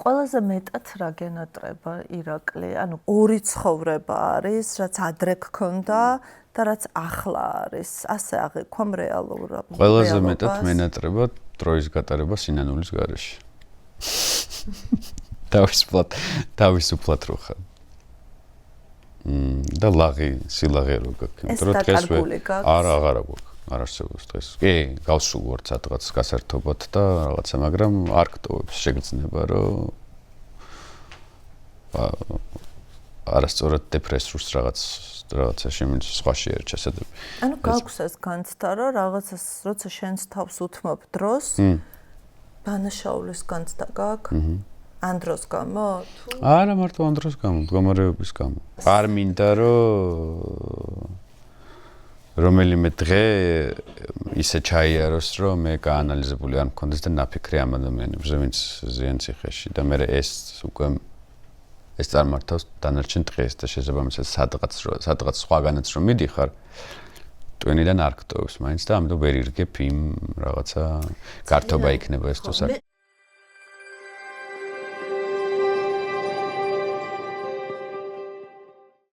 ყველაზე მეტად რა გენატრება ირაკლი? ანუ ორი ცხოვრება არის, რაც ადრე გქონდა და რაც ახლა არის. ასე აღიქვამ რეალურად. ყველაზე მეტად მენატრება დროის გატარება სინანულის გარეშე. თავისუფლად რო ხარ. და სილაღე რო გაქვს. რომ დღეს არა გვაქვს. არ არსებობს დღეს. კი, გავსულვართ სადღაც გასართობად და რაღაცა, მაგრამ არ გტოვებს შეგრძნება, რომ არასწორად დეპრესურს რაღაცაში სხვა შეერჩა სადები. ანუ გაქვს ეს განცდა, რომ რაღაცას როცა შენს თავს უთმობ დროს, ბანაშაულის განცდა გაქვს? ან დროს გამო? არა, მარტო ან დროს გამო, მდგომარეობის გამო. არ მინდა, რომ რომელიმე დღე ისე ჩაიაროს, რომ მე გაანალიზებული არ მქონდეს და ნაფიქრი ამ ადამიანებზე, ვინც ზიან ციხეში და მე ეს წარმართავს დანარჩენ დღეს და შესაბამისად სადღაც სხვაგანაც რომ მიდიხარ, ტვენიდან არ გტოვებს მაინც და ამიტომ ვერ ირგებ იმ რაღაცა გართობა იქნება ეს თუ საერთოდ